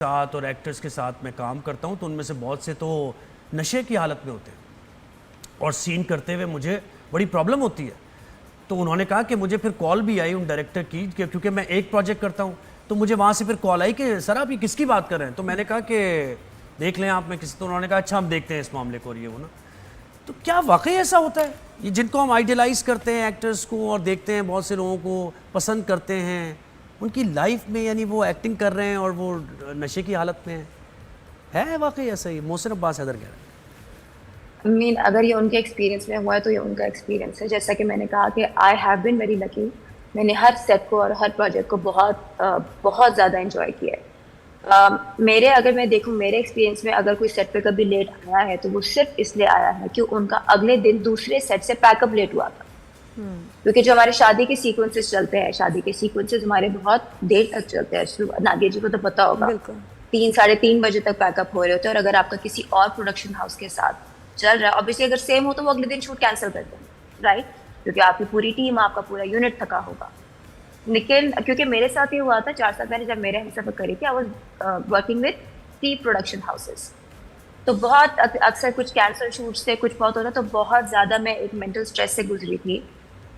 साथ और एक्टर्स के साथ मैं काम करता हूँ तो उनमें से बहुत से तो नशे की हालत में होते हैं और सीन करते हुए मुझे बड़ी प्रॉब्लम होती है। तो उन्होंने कहा कि मुझे फिर कॉल भी आई उन डायरेक्टर की कि क्योंकि मैं एक प्रोजेक्ट करता हूँ तो मुझे वहाँ से फिर कॉल आई कि सर आप ये किसकी बात कर रहे हैं। तो मैंने कहा कि देख लें आप, मैं किसी, तो उन्होंने कहा अच्छा हम देखते हैं इस मामले को और ये वो ना। तो क्या वाकई ऐसा होता है? ये जिनको हम आइडियलाइज करते हैं एक्टर्स को और देखते हैं बहुत से लोगों को पसंद करते हैं, उनकी लाइफ में यानी वो एक्टिंग कर रहे हैं और वो नशे की हालत में है वाकई ऐसा ही? मोहसिन अब्बास हैदर कह रहे हैं। अगर ये उनके एक्सपीरियंस में हुआ है तो ये उनका एक्सपीरियंस है। जैसा कि मैंने कहा कि I have been very lucky, मैंने हर सेट को और हर प्रोजेक्ट को बहुत ज़्यादा इंजॉय किया है। अगर मैं देखूं मेरे एक्सपीरियंस में, अगर कोई सेट पे कभी लेट आया है तो वो सिर्फ इसलिए आया है कि उनका अगले दिन दूसरे सेट से पैकअप लेट हुआ था। क्योंकि जो हमारे शादी के सीक्वेंसेस चलते हैं, शादी के सीक्वेंसेस हमारे बहुत देर तक चलते हैं। नादिया जी को तो पता होगा, 3-3:30 बजे तक पैकअप हो रहे होते हैं। और अगर आपका किसी और प्रोडक्शन हाउस के साथ चल रहा है, ऑब्वियसली अगर सेम हो तो वो अगले दिन शूट कैंसिल कर देंगे, राइट? क्योंकि आपकी पूरी टीम, आपका पूरा यूनिट थका होगा। लेकिन क्योंकि मेरे साथ ये हुआ था 4 साल पहले जब मेरे हम सफ़र करी थी, I was working with 3 production houses. तो बहुत अक्सर कुछ कैंसिल शूट्स थे, कुछ बहुत होता, तो बहुत ज़्यादा मैं एक मेंटल स्ट्रेस से गुजरी थी।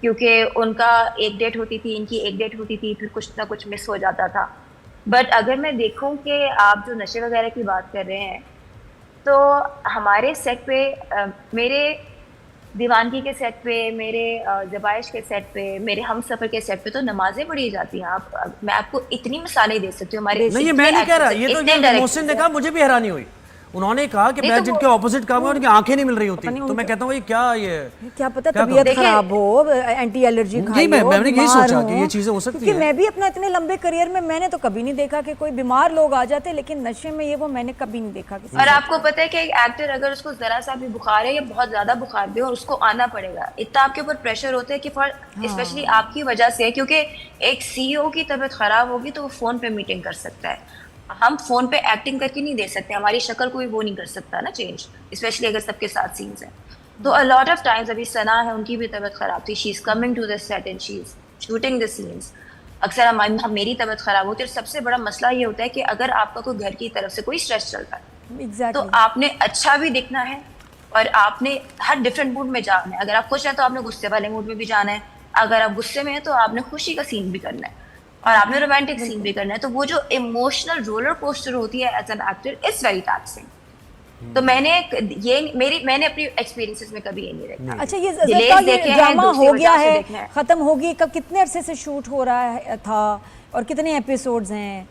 क्योंकि उनका एक डेट होती थी, इनकी एक डेट होती थी, फिर कुछ ना कुछ मिस हो जाता था। बट अगर मैं देखूं कि आप जो नशे वगैरह की बात कर रहे हैं, तो हमारे सेट पे मेरे दीवानगी के सेट पे, मेरे ज़बाइश के सेट पे, मेरे हम सफ़र के सेट पे तो नमाजें पढ़ी जाती हैं। मैं आपको इतनी मिसालें दे सकती हूँ। हमारे नहीं, ये मैं नहीं कह रहा, ये तो मोहसिन ने कहा, मुझे भी हैरानी हुई। उन्होंने कहा कि मैं जिनके ऑपोजिट काम उनकी आंखें नहीं मिल रही होती, तो मैं कहता हूँ क्या पता तबीयत खराब हो, एंटी एलर्जी खाई हो, मैंने यही सोचा कि ये चीजें हो सकती हैं। मैं भी अपना इतने लंबे करियर में मैंने तो कभी नहीं देखा कि कोई बीमार लोग आ जाते, लेकिन नशे में ये वो मैंने कभी नहीं देखा किसी। और आपको पता है कि एक एक्टर अगर उसको जरा सा भी बुखार है या बहुत ज्यादा बुखार भी और उसको आना पड़ेगा, इतना आपके ऊपर प्रेशर होता है कि फॉर स्पेशली आपकी वजह से, क्योंकि एक सीईओ की तबीयत खराब होगी तो वो फोन पे मीटिंग कर सकता है। हम फोन पे एक्टिंग करके नहीं दे सकते, हमारी शक्ल कोई वो नहीं कर सकता ना चेंज, स्पेशली अगर सबके साथ सीन्स हैं। तो अ लॉट ऑफ टाइम्स, अभी सना है, उनकी भी तबीयत खराब थी, she is coming to the set and she is shooting the scenes. अक्सर मेरी तबीयत खराब होती है। और सबसे बड़ा मसला ये होता है कि अगर आपका कोई घर की तरफ से कोई स्ट्रेस चल रहा है, तो आपने अच्छा भी दिखना है और आपने हर डिफरेंट मूड में जाना है। अगर आप खुश हैं तो आपने गुस्से वाले मूड में भी जाना है, अगर आप गुस्से में हैं तो आपने खुशी का सीन भी करना है और आपने रोमांटिक सीन भी करना है। तो वो जो इमोशनल रोलर कोस्टर होती है as an actor, it's very taxing. तो मैंने अपनी एक्सपीरियंसेस में कभी ये नहीं देखा। अच्छा, ये ड्रामा हो गया है, खत्म हो गई, कब कितने अरसे से शूट हो रहा था और कितने एपिसोड्स हैं?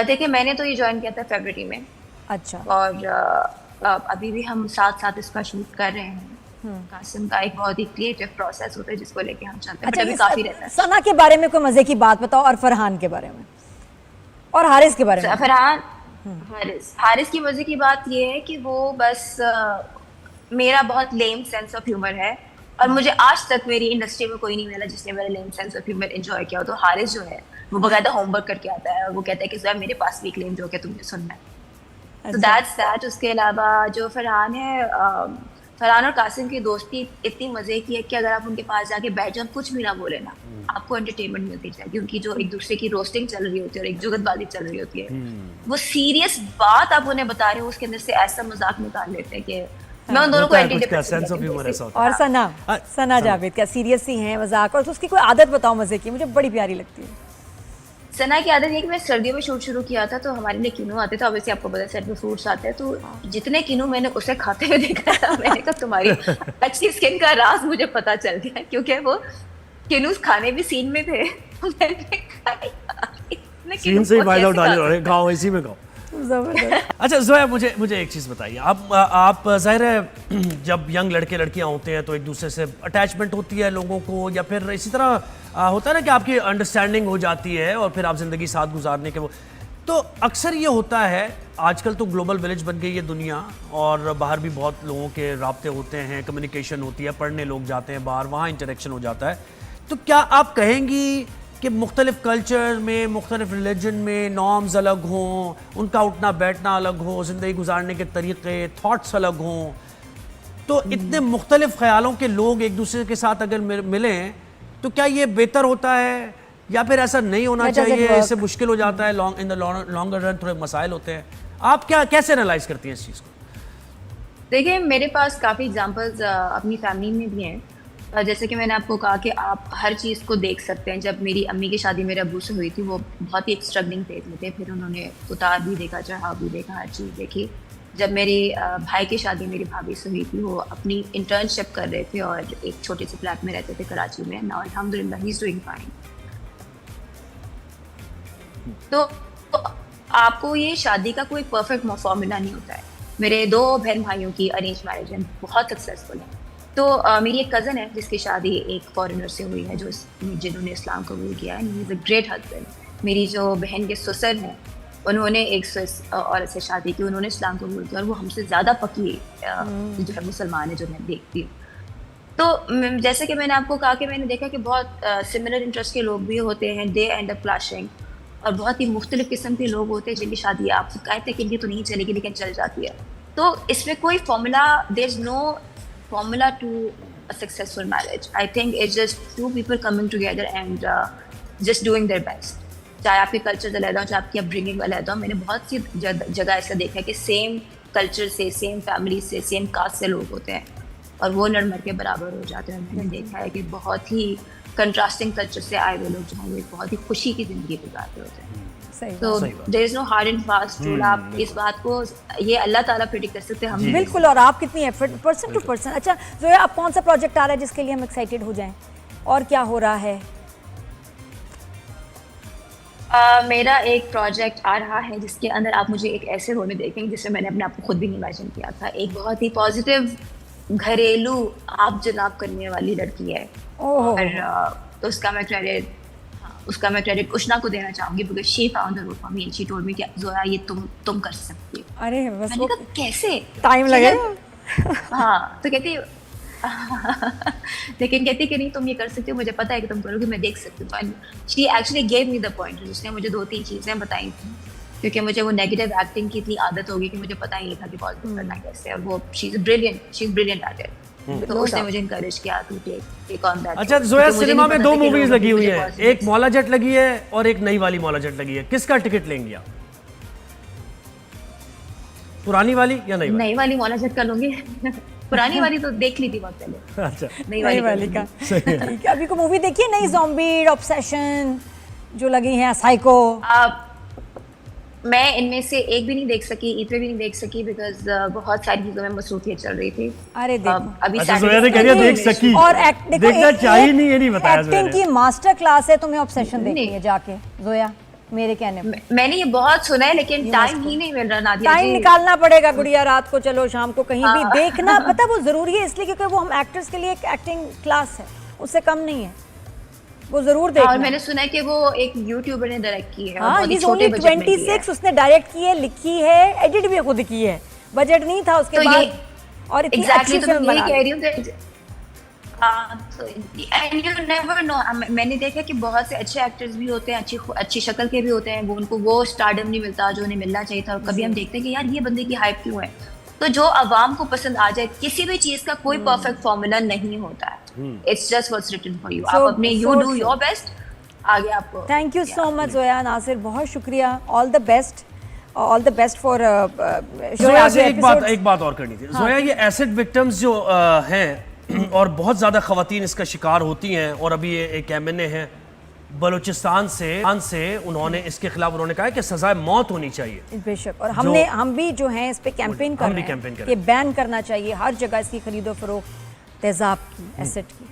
देखिए, मैंने तो ये ज्वाइन किया था फरवरी में। अच्छा। और अभी भी हम साथ इसका शूट कर रहे हैं। कासिम का एक बहुत ही क्रिएटिव प्रोसेस होता है जिसको लेके हम चलते हैं। अच्छा, अभी काफी रहता है। सना के बारे में कोई मजे की बात बताओ, और फरहान के बारे में और हारिस के बारे में। फरहान, हारिस की मजे की बात ये है कि वो बस मेरा बहुत लेम सेंस ऑफ ह्यूमर है और मुझे आज तक मेरी इंडस्ट्री में कोई नहीं मिला जिसने मेरा लेम सेंस ऑफ ह्यूमर एंजॉय किया हो। तो हारिस जो है वो बकायदा होमवर्क करके आता है और वो कहता है कि सर मेरे पास भी एक लेम जोक है, तुमने सुनना है। तो दैट्स दैट। उसके अलावा जो फरहान है, फरहान और कासिम की दोस्ती इतनी मजे की है कि अगर आप उनके पास जाके बैठ जाओ, कुछ भी ना बोले ना, आपको एंटरटेनमेंट मिलती जाएगी। उनकी जो एक दूसरे की रोस्टिंग चल रही होती है और एक जुगतबाजी चल रही होती है, वो सीरियस बात आप उन्हें बता रहे हो, उसके अंदर से ऐसा मजाक निकाल लेते हैं कि मैं उन दोनों को एंटी। और सना जावेद क्या सीरियस ही हैं मजाक? और उसकी कोई आदत बताओ मजे की, मुझे बड़ी प्यारी लगती है। सना की आदत है कि मैं सर्दियों में शूट शुरू किया था तो हमारे लिए किनू आते थे। ऑब्वियसली आपको पता है सेट में फ्रूट्स आते हैं, तो जितने किनू मैंने उसे खाते हुए देखा था, मैंने कहा तुम्हारी अच्छी स्किन का राज मुझे पता चल गया, क्योंकि वो किनूस खाने भी सीन में थे। सीन से ही फायदा उठा ले, गाओ इसी में गाओ। अच्छा जोया, मुझे एक चीज़ बताइए। आप जाहिर है जब यंग लड़के लड़कियां होते हैं तो एक दूसरे से अटैचमेंट होती है लोगों को, या फिर इसी तरह होता है ना कि आपकी अंडरस्टैंडिंग हो जाती है और फिर आप ज़िंदगी साथ गुजारने के वो। तो अक्सर ये होता है, आजकल तो ग्लोबल विलेज बन गई है दुनिया और बाहर भी बहुत लोगों के राब्ते होते हैं, कम्युनिकेशन होती है, पढ़ने लोग जाते हैं बाहर, वहाँ इंटरेक्शन हो जाता है। तो क्या आप कहेंगी कि मुख्तलिफ कल्चर में, मुख्तलिफ रिलीजन में नॉर्म्स अलग हों, उनका उठना बैठना अलग हो, ज़िंदगी गुजारने के तरीक़े, थॉट्स अलग हों, तो इतने मुख्तलिफ ख्यालों के लोग एक दूसरे के साथ अगर मिलें तो क्या ये बेहतर होता है या फिर ऐसा नहीं होना That doesn't चाहिए, work. इससे मुश्किल हो जाता है, इन द लॉन्गर रन थोड़े मसाइल होते हैं? आप क्या कैसे एनालाइज करती हैं इस चीज़ को? देखिए मेरे पास काफ़ी एग्जांपल्स अपनी फैमिली में भी हैं। जैसे कि मैंने आपको कहा कि आप हर चीज़ को देख सकते हैं। जब मेरी अम्मी की शादी मेरे अब्बू से हुई थी, वो बहुत ही एक स्ट्रगलिंग फेज में थे, फिर उन्होंने उतार भी देखा, चढ़ाव भी देखा, हर चीज़ देखी। जब मेरी भाई की शादी मेरी भाभी से हुई थी, वो अपनी इंटर्नशिप कर रहे थे और एक छोटे से फ्लैट में रहते थे कराची में। नाउ अल्हम्दुलिल्लाह ही इज़ डूइंग फाइन। तो आपको ये शादी का कोई परफेक्ट फॉर्मूला नहीं होता है। मेरे 2 बहन भाइयों की अरेंज मैरिज है, बहुत सक्सेसफुल है। तो मेरी एक कज़न है जिसकी शादी एक फॉरेनर से हुई है, जिन्होंने इस्लाम कबूल किया है। He is a great husband. मेरी जो बहन के ससुर हैं, उन्होंने एक स्विस औरत से शादी की, उन्होंने इस्लाम कबूल किया और वो हमसे ज़्यादा पक्की जो है मुसलमान है, जो मैं देखती हूँ। तो जैसे कि मैंने आपको कहा कि मैंने देखा कि बहुत सिमिलर इंटरेस्ट के लोग भी होते हैं, दे एंड अप क्लैशिंग, और बहुत ही मुख्तलिफ किस्म के लोग होते हैं जिनकी शादी आप कहते हैं कि इनकी तो नहीं चलेगी लेकिन चल जाती है। तो इसमें कोई formula, there is no formula to a successful marriage. I think it's just 2 people coming together and just doing their best. चाहे आपके कल्चर अलग हो, चाहे आपकी अपब्रिंगिंग अलग हो। मैंने बहुत सी जगह ऐसा देखा है कि सेम कल्चर से, सेम फैमिली से, सेम कास्ट से लोग होते हैं और वो लड़ मर के बराबर हो जाते हैं। मैंने देखा है कि बहुत ही कंट्रास्टिंग कल्चर से आए हुए लोग जो हैं, वो बहुत ही खुशी की ज़िंदगी गुजारते होते हैं। तो there is no hard and fast rule. आप इस बात को ये अल्लाह ताला प्रेडिक्ट कर सकते हैं, हम बिल्कुल। और आप कितनी एफर्ट पर्सन टू पर्सन। अच्छा जोया, आप कौन सा प्रोजेक्ट आ रहा है जिसके लिए हम एक्साइटेड हो जाएं, और क्या हो रहा है? मेरा एक प्रोजेक्ट आ रहा है जिसके अंदर आप मुझे एक ऐसे रोल में देखेंगे जिसमें मैंने अपने आप को खुद भी इमेजिन किया था। एक बहुत ही पॉजिटिव घरेलू आप जनाब करने वाली लड़की है। और तो उसका मैं क्रेडिट उष्णा को देना चाहूंगी, because she found the role for me and she told me कि जोया ये तुम कर सकती हो। अरे बस मैंने कहा कैसे टाइम लगेगा। हाँ, तो कहती लेकिन कहती कि नहीं तुम ये कर सकती हो, मुझे पता है कि तुम करोगी, मैं देख सकती हूँ। She actually gave me the point. उसने मुझे 2-3 चीज़ें बताई थी, क्योंकि मुझे वो नेगेटिव एक्टिंग की इतनी आदत होगी कि मुझे पता ही नहीं था कि पॉजिटिव करना कैसे है। और वो she is brilliant at it. तो उसने मुझे इनकरेज किया टू टेक ऑन दैट। अच्छा जोया, सिनेमा में 2 मूवीज लगी हुई है, एक मौला जट लगी है और एक नई वाली मौला जट लगी है। किसका टिकट लेंगे आप, पुरानी वाली या नई वाली? नई वाली मौला जट कर लूंगी। पुरानी वाली तो देख ली थी बहुत पहले। अच्छा, नई वाली का ठीक है। अभी को मूवी देखिए नई ज़ॉम्बी ऑब्सेशन जो लगी है, साइको। मैं इनमें से एक भी नहीं देख सकी, ईद पे भी नहीं देख सकी, बिकॉज बहुत सारी चीजों में मसरूफियत चल रही थी। अरे देखो, अभी अच्छा जोया ने कह रही है देख सकी, और देखना चाहिए नहीं, ये नहीं बताया। एक्टिंग की मास्टर क्लास है, तुम्हें ऑब्सेशन देखनी है जाके जोया, मेरे कहने पे। मैंने ये बहुत सुना है लेकिन टाइम ही नहीं मिल रहा नादिया जी। टाइम निकालना पड़ेगा गुड़िया, रात को चलो शाम को कहीं भी देखना। पता वो जरूरी है इसलिए क्योंकि वो हम एक्टर्स के लिए एक एक्टिंग क्लास है, उससे कम नहीं है, वो जरूर देखना। और मैंने सुना है कि वो एक यूट्यूबर ने डायरेक्ट की है। हाँ, ही इज ओनली 26, उसने डायरेक्ट की है, लिखी है, एडिट भी खुद की है। बजट नहीं था उसके बाद, और इतनी अच्छी फिल्म बना। कह रही हूँ एंड यू नेवर नो। मैंने देखा कि बहुत से अच्छे एक्टर्स भी होते हैं, अच्छी शक्ल के भी होते हैं, वो उनको वो स्टारडम नहीं मिलता जो उन्हें मिलना चाहिए था। कभी हम देखते हैं कि यार ये बंदे की हाइप क्यों है। तो जो आवाम को पसंद आ जाए, किसी भी चीज का कोई परफेक्ट फॉर्मूला नहीं होता है। It's just what's written for you. आप अपने यू डू योर बेस्ट, आगे आपको। Thank you so much Zoya Nasir, बहुत शुक्रिया। All the best for Zoya से एक बात और करनी थी। जोया, ये एसिड विक्टिम्स जो हैं और बहुत ज़्यादा ख़वातीन इसका शिकार होती हैं, और अभी ये एक एमएनए है बलूचिस्तान से उन्होंने इसके खिलाफ उन्होंने कहा कि सजाए मौत होनी चाहिए। बेशक, और हम भी जो हैं इस पे कैंपेन कर रहे हैं, ये बैन करना चाहिए हर जगह इसकी खरीदो फरोख्त तेजाब की, एसिड की।